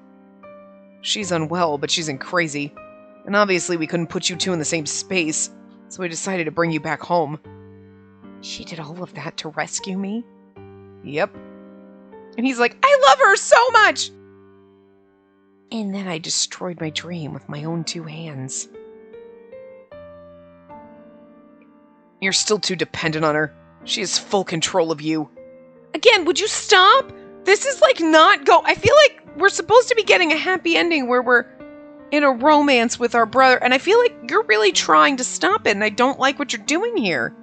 She's unwell, but she isn't crazy. And obviously we couldn't put you two in the same space, so we decided to bring you back home. She did all of that to rescue me? Yep. And he's like, I love her so much! And then I destroyed my dream with my own two hands. You're still too dependent on her. She has full control of you. Again, would you stop? This is not go. I feel like we're supposed to be getting a happy ending where we're in a romance with our brother, and I feel like you're really trying to stop it, and I don't like what you're doing here.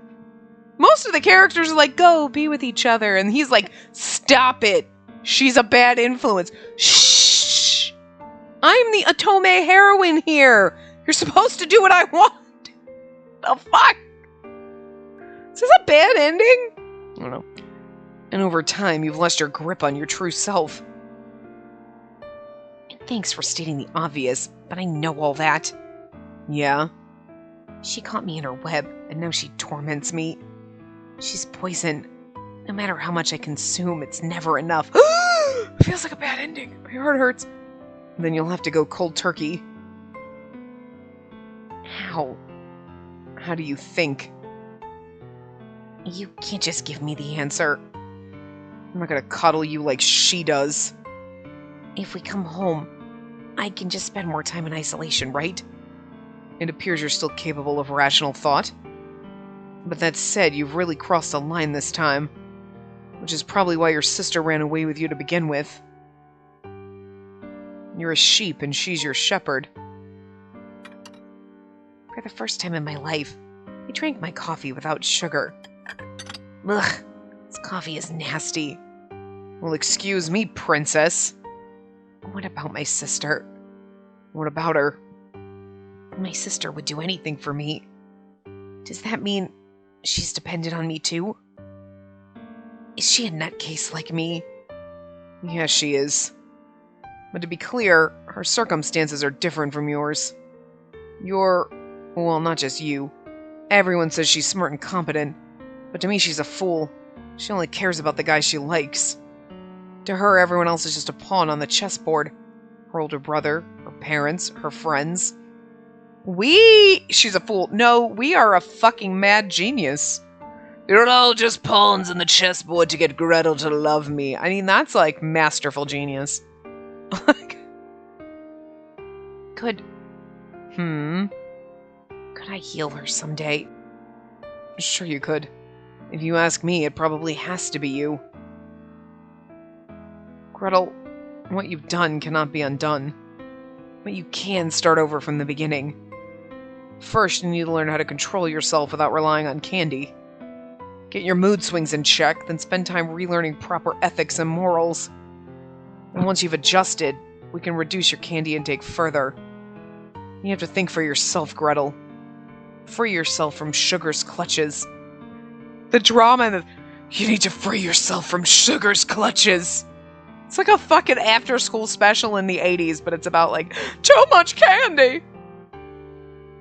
Most of the characters are like, go, be with each other, and he's like, stop it. She's a bad influence. Shh. I'm the Otome heroine here. You're supposed to do what I want. The fuck? Is this a bad ending? I don't know. And over time, you've lost your grip on your true self. And thanks for stating the obvious, but I know all that. Yeah? She caught me in her web, and now she torments me. She's poison. No matter how much I consume, it's never enough. Feels like a bad ending. My heart hurts. Then you'll have to go cold turkey. How? How do you think? You can't just give me the answer. I'm not gonna cuddle you like she does. If we come home, I can just spend more time in isolation, right? It appears you're still capable of rational thought. But that said, you've really crossed a line this time. Which is probably why your sister ran away with you to begin with. You're a sheep and she's your shepherd. For the first time in my life, I drank my coffee without sugar. Ugh, this coffee is nasty. Well, excuse me, princess. What about my sister? What about her? My sister would do anything for me. Does that mean she's dependent on me too? Is she a nutcase like me? Yes, she is. But to be clear, her circumstances are different from yours. Well, not just you. Everyone says she's smart and competent, but to me she's a fool. She only cares about the guy she likes. To her, everyone else is just a pawn on the chessboard. Her older brother, her parents, her friends. She's a fool. No, we are a fucking mad genius. You're all just pawns on the chessboard to get Gretel to love me. I mean, that's like masterful genius. Could I heal her someday? Sure you could. If you ask me, it probably has to be you. Gretel, what you've done cannot be undone. But you can start over from the beginning. First, you need to learn how to control yourself without relying on candy. Get your mood swings in check, then spend time relearning proper ethics and morals. And once you've adjusted, we can reduce your candy intake further. You have to think for yourself, Gretel. Free yourself from sugar's clutches. The drama and you need to free yourself from sugar's clutches. It's like a fucking after-school special in the 80s, but it's about, like, too much candy!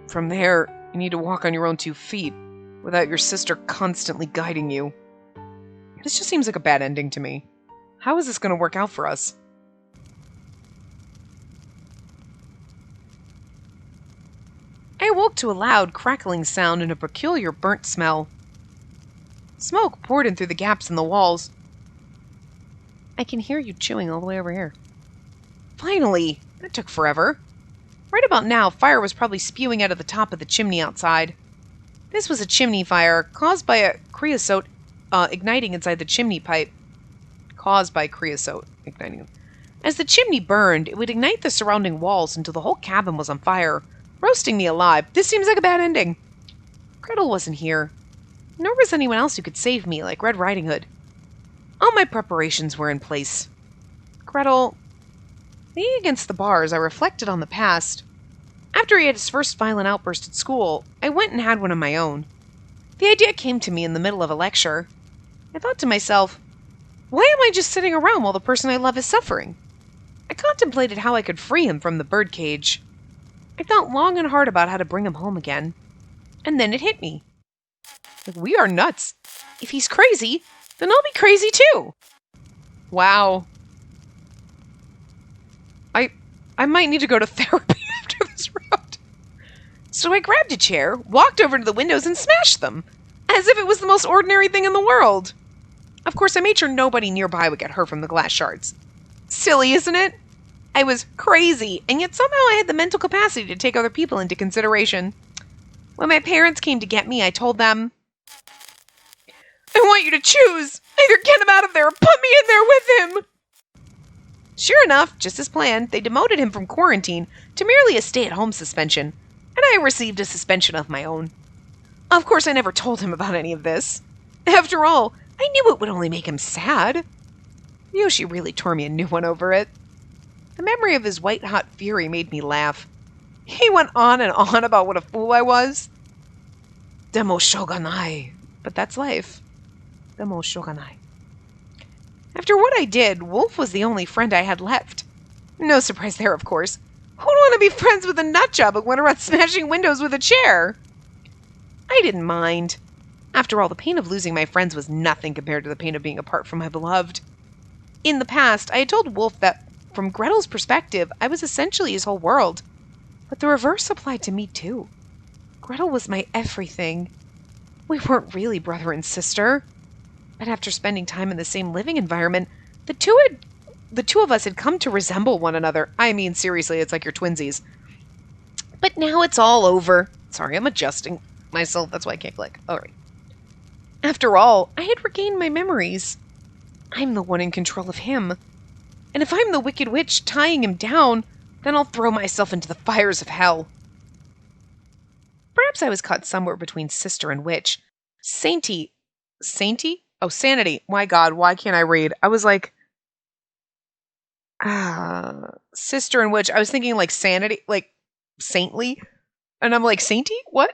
From there, you need to walk on your own 2 feet, without your sister constantly guiding you. This just seems like a bad ending to me. How is this going to work out for us? I awoke to a loud, crackling sound and a peculiar burnt smell. Smoke poured in through the gaps in the walls. I can hear you chewing all the way over here. Finally! That took forever. Right about now, fire was probably spewing out of the top of the chimney outside. This was a chimney fire, caused by a creosote igniting inside the chimney pipe. Caused by creosote igniting. As the chimney burned, it would ignite the surrounding walls until the whole cabin was on fire, roasting me alive. This seems like a bad ending. Gretel wasn't here. Nor was anyone else who could save me, like Red Riding Hood. All my preparations were in place. Gretel... Leaning against the bars, I reflected on the past. After he had his first violent outburst at school, I went and had one of my own. The idea came to me in the middle of a lecture. I thought to myself, why am I just sitting around while the person I love is suffering? I contemplated how I could free him from the birdcage. I thought long and hard about how to bring him home again. And then it hit me. We are nuts. If he's crazy, then I'll be crazy too. Wow. I might need to go to therapy after this round. So I grabbed a chair, walked over to the windows, and smashed them, as if it was the most ordinary thing in the world. Of course, I made sure nobody nearby would get hurt from the glass shards. Silly, isn't it? I was crazy, and yet somehow I had the mental capacity to take other people into consideration. When my parents came to get me, I told them, I want you to choose. Either get him out of there or put me in there with him. Sure enough, just as planned, they demoted him from quarantine to merely a stay-at-home suspension, and I received a suspension of my own. Of course, I never told him about any of this. After all, I knew it would only make him sad. Yoshi really tore me a new one over it. The memory of his white-hot fury made me laugh. He went on and on about what a fool I was. Demo shogunai. But that's life. Demo shogunai. After what I did, Wolf was the only friend I had left. No surprise there, of course. Who'd want to be friends with a nutjob who went around smashing windows with a chair? I didn't mind. After all, the pain of losing my friends was nothing compared to the pain of being apart from my beloved. In the past, I had told Wolf that, from Gretel's perspective, I was essentially his whole world. But the reverse applied to me, too. Gretel was my everything. We weren't really brother and sister. But after spending time in the same living environment, the two of us had come to resemble one another. I mean, seriously, it's like you're twinsies. But now it's all over. Sorry, I'm adjusting myself. That's why I can't click. All right. After all, I had regained my memories. I'm the one in control of him. And if I'm the wicked witch tying him down, then I'll throw myself into the fires of hell. Perhaps I was caught somewhere between sister and witch. Sainty? Oh, sanity. My God, why can't I read? I was like, sister and witch. I was thinking like sanity, like saintly. And I'm like, sainty? What?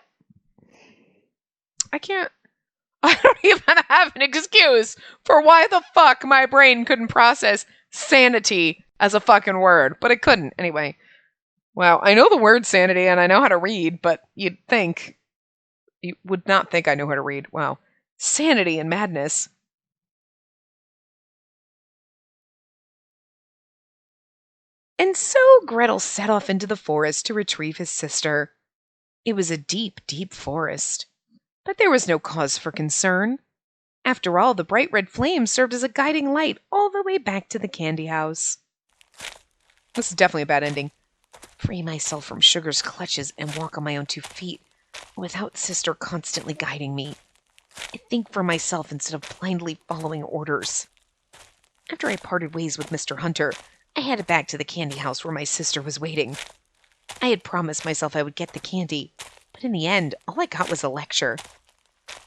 I don't even have an excuse for why the fuck my brain couldn't process sanity as a fucking word, but it couldn't. Anyway, wow, I know the word sanity and I know how to read, but you would not think I know how to read. Wow. Sanity and madness. And so Gretel set off into the forest to retrieve his sister. It was a deep, deep forest. But there was no cause for concern. After all, the bright red flame served as a guiding light all the way back to the candy house. This is definitely a bad ending. Free myself from Sugar's clutches and walk on my own 2 feet, without Sister constantly guiding me. I think for myself instead of blindly following orders. After I parted ways with Mr. Hunter, I headed back to the candy house where my sister was waiting. I had promised myself I would get the candy, but in the end, all I got was a lecture.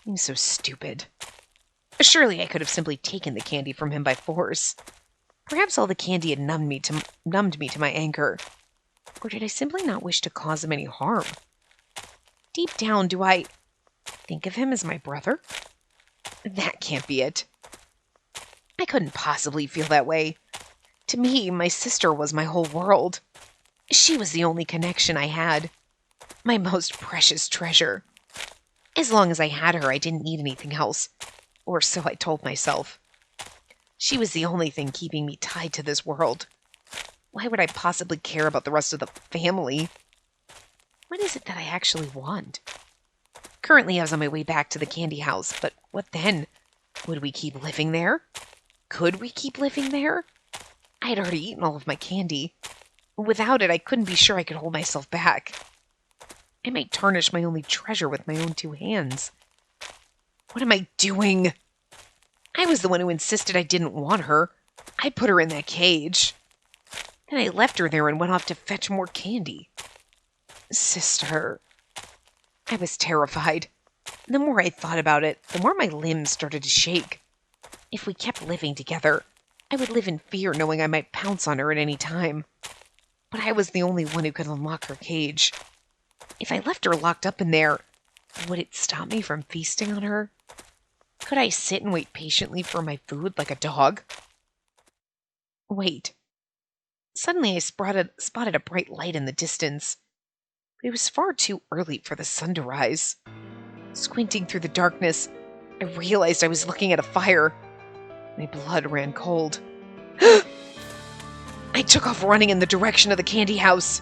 I'm so stupid. Surely I could have simply taken the candy from him by force. Perhaps all the candy had numbed me to my anger. Or did I simply not wish to cause him any harm? Deep down, do I think of him as my brother? That can't be it. I couldn't possibly feel that way. To me, my sister was my whole world. She was the only connection I had. My most precious treasure. As long as I had her, I didn't need anything else. Or so I told myself. She was the only thing keeping me tied to this world. Why would I possibly care about the rest of the family? What is it that I actually want? Currently, I was on my way back to the candy house, but what then? Would we keep living there? Could we keep living there? I had already eaten all of my candy. Without it, I couldn't be sure I could hold myself back. I might tarnish my only treasure with my own 2 hands. What am I doing? I was the one who insisted I didn't want her. I put her in that cage. Then I left her there and went off to fetch more candy. Sister. I was terrified. The more I thought about it, the more my limbs started to shake. If we kept living together, I would live in fear knowing I might pounce on her at any time. But I was the only one who could unlock her cage. If I left her locked up in there, would it stop me from feasting on her? Could I sit and wait patiently for my food like a dog? Wait. Suddenly I spotted a bright light in the distance. But it was far too early for the sun to rise. Squinting through the darkness, I realized I was looking at a fire. My blood ran cold. I took off running in the direction of the candy house.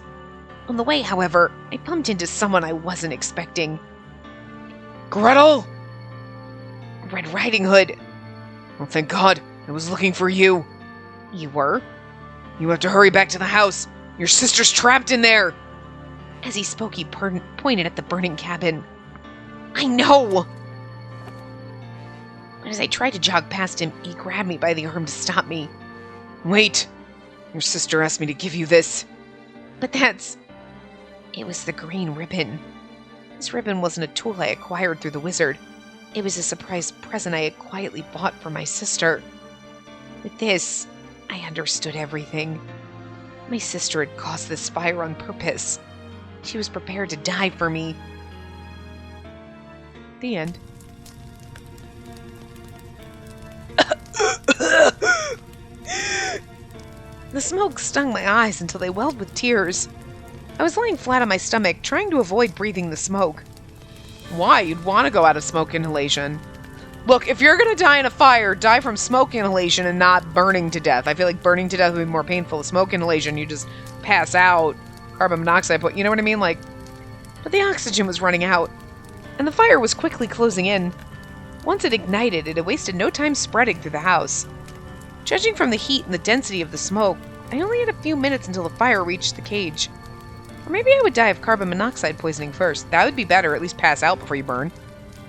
On the way, however, I bumped into someone I wasn't expecting. Gretel! Red Riding Hood. Oh, thank God. I was looking for you. You were? You have to hurry back to the house. Your sister's trapped in there. As he spoke, he pointed at the burning cabin. I know! But as I tried to jog past him, he grabbed me by the arm to stop me. Wait! Your sister asked me to give you this. But it was the green ribbon. This ribbon wasn't a tool I acquired through the wizard. It was a surprise present I had quietly bought for my sister. With this, I understood everything. My sister had caused this fire on purpose. She was prepared to die for me. The end. The smoke stung my eyes until they welled with tears. I was lying flat on my stomach, trying to avoid breathing the smoke. Why? You'd want to go out of smoke inhalation. Look, if you're going to die in a fire, die from smoke inhalation and not burning to death. I feel like burning to death would be more painful. Smoke inhalation, you just pass out. Carbon monoxide, you know what I mean? But the oxygen was running out, and the fire was quickly closing in. Once it ignited, it had wasted no time spreading through the house. Judging from the heat and the density of the smoke, I only had a few minutes until the fire reached the cage. Or maybe I would die of carbon monoxide poisoning first. That would be better, at least pass out before you burn.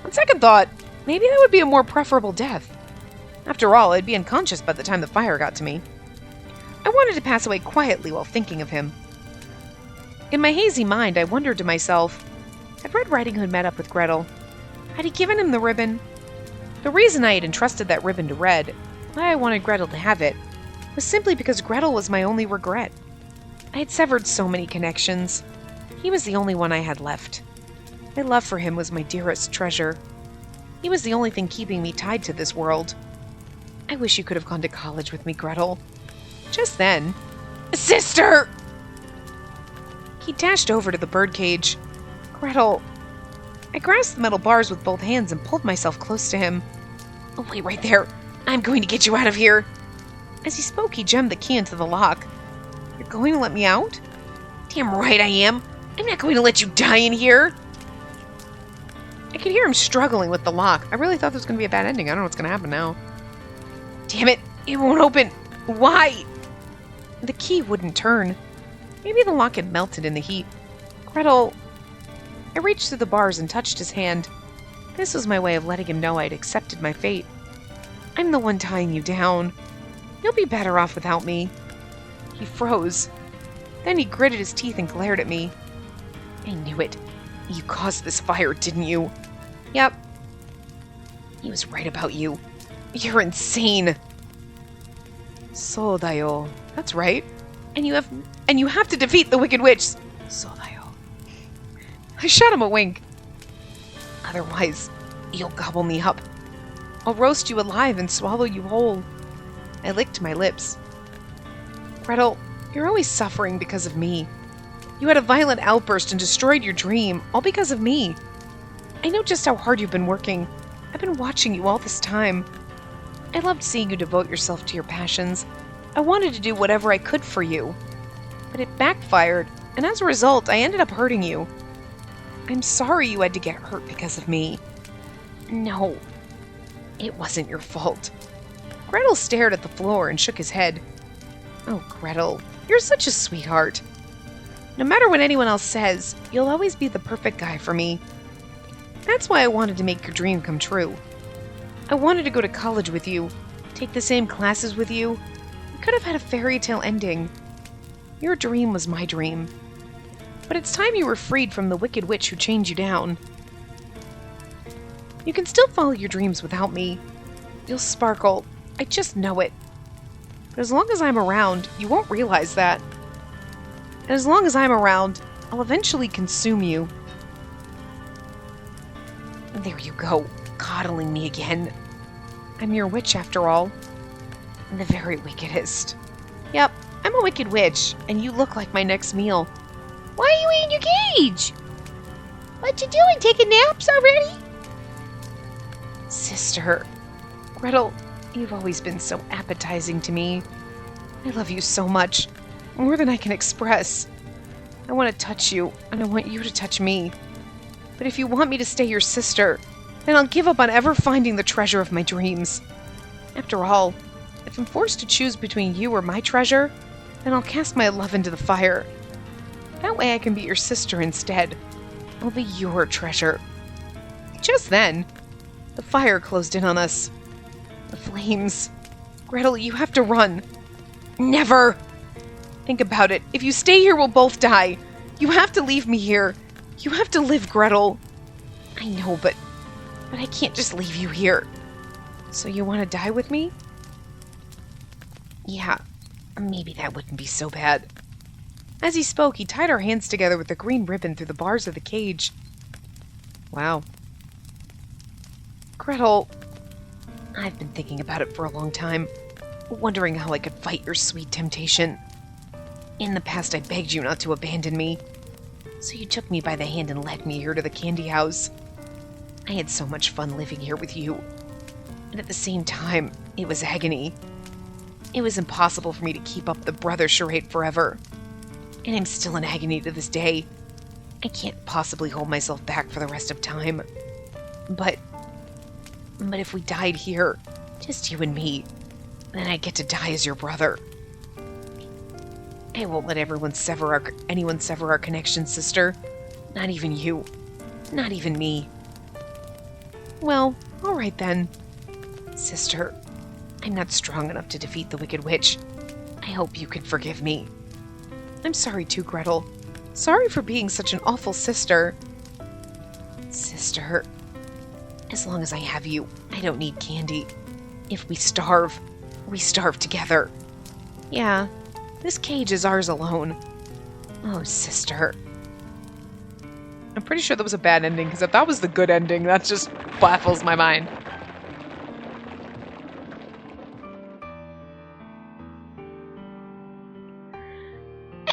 On second thought, maybe that would be a more preferable death. After all, I'd be unconscious by the time the fire got to me. I wanted to pass away quietly while thinking of him. In my hazy mind, I wondered to myself, had Red Riding Hood met up with Gretel? Had he given him the ribbon? The reason I had entrusted that ribbon to Red, why I wanted Gretel to have it, was simply because Gretel was my only regret. I had severed so many connections. He was the only one I had left. My love for him was my dearest treasure. He was the only thing keeping me tied to this world. I wish you could have gone to college with me, Gretel. Just then, Sister! He dashed over to the birdcage. Gretel. I grasped the metal bars with both hands and pulled myself close to him. Oh, wait right there. I'm going to get you out of here. As he spoke, he jammed the key into the lock. You're going to let me out? Damn right I am. I'm not going to let you die in here. I could hear him struggling with the lock. I really thought this was going to be a bad ending. I don't know what's going to happen now. Damn it. It won't open. Why? The key wouldn't turn. Maybe the lock had melted in the heat. Gretel. I reached through the bars and touched his hand. This was my way of letting him know I'd accepted my fate. I'm the one tying you down. You'll be better off without me. He froze. Then he gritted his teeth and glared at me. I knew it. You caused this fire, didn't you? Yep. He was right about you. You're insane. So dayo. That's right. And you have to defeat the Wicked Witch. So dayo. I shot him a wink. Otherwise, you'll gobble me up. I'll roast you alive and swallow you whole. I licked my lips. Gretel, you're always suffering because of me. You had a violent outburst and destroyed your dream, all because of me. I know just how hard you've been working. I've been watching you all this time. I loved seeing you devote yourself to your passions. I wanted to do whatever I could for you. But it backfired, and as a result, I ended up hurting you. I'm sorry you had to get hurt because of me. No, it wasn't your fault. Gretel stared at the floor and shook his head. Oh, Gretel, you're such a sweetheart. No matter what anyone else says, you'll always be the perfect guy for me. That's why I wanted to make your dream come true. I wanted to go to college with you, take the same classes with you. We could have had a fairy tale ending. Your dream was my dream. But it's time you were freed from the Wicked Witch who chained you down. You can still follow your dreams without me. You'll sparkle. I just know it. But as long as I'm around, you won't realize that. And as long as I'm around, I'll eventually consume you. And there you go, coddling me again. I'm your witch after all. And the very wickedest. Yep, I'm a wicked witch, and you look like my next meal. Why are you in your cage? What you doing, taking naps already? Sister. Gretel, you've always been so appetizing to me. I love you so much. More than I can express. I want to touch you, and I want you to touch me. But if you want me to stay your sister, then I'll give up on ever finding the treasure of my dreams. After all, if I'm forced to choose between you or my treasure, then I'll cast my love into the fire. That way I can be your sister instead. I'll be your treasure. Just then, the fire closed in on us. The flames. Gretel, you have to run. Never! Think about it. If you stay here, we'll both die. You have to leave me here. You have to live, Gretel. I know, but I can't just leave you here. So you want to die with me? Yeah, maybe that wouldn't be so bad. As he spoke, he tied our hands together with a green ribbon through the bars of the cage. Wow. Gretel, I've been thinking about it for a long time, wondering how I could fight your sweet temptation. In the past, I begged you not to abandon me, so you took me by the hand and led me here to the candy house. I had so much fun living here with you, and at the same time, it was agony. It was impossible for me to keep up the brother charade forever, and I'm still in agony to this day. I can't possibly hold myself back for the rest of time. But if we died here, just you and me, then I'd get to die as your brother. I won't let anyone sever our connection, sister. Not even you. Not even me. Well, alright then. Sister, I'm not strong enough to defeat the Wicked Witch. I hope you can forgive me. I'm sorry too, Gretel. Sorry for being such an awful sister. Sister, as long as I have you, I don't need candy. If we starve together. Yeah, this cage is ours alone. Oh, sister. I'm pretty sure that was a bad ending, because if that was the good ending, that just baffles my mind.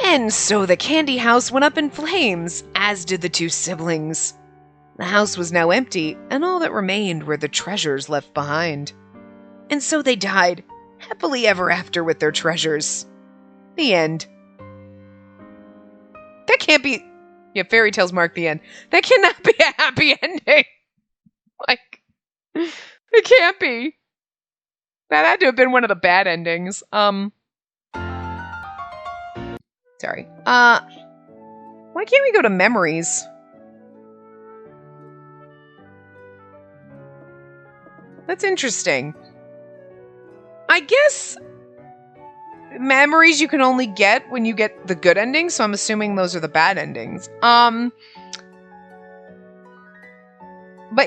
And so the candy house went up in flames, as did the two siblings. The house was now empty, and all that remained were the treasures left behind. And so they died, happily ever after with their treasures. The end. That can't be... Yeah, fairy tales mark the end. That cannot be a happy ending. Like, it can't be. That had to have been one of the bad endings. Sorry. Why can't we go to memories? That's interesting. I guess memories you can only get when you get the good endings, so I'm assuming those are the bad endings. But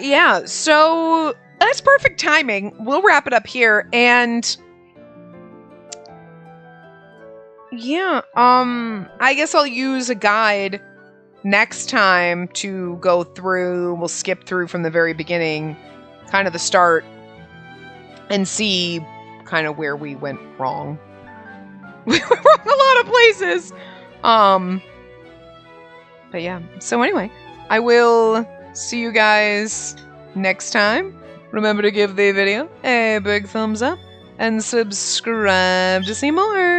yeah, so that's perfect timing. We'll wrap it up here, and yeah, I guess I'll use a guide next time to go through. We'll skip through from the very beginning, kind of the start, and see kind of where we went wrong. We went wrong a lot of places. But yeah, so anyway, I will see you guys next time. Remember to give the video a big thumbs up and subscribe to see more.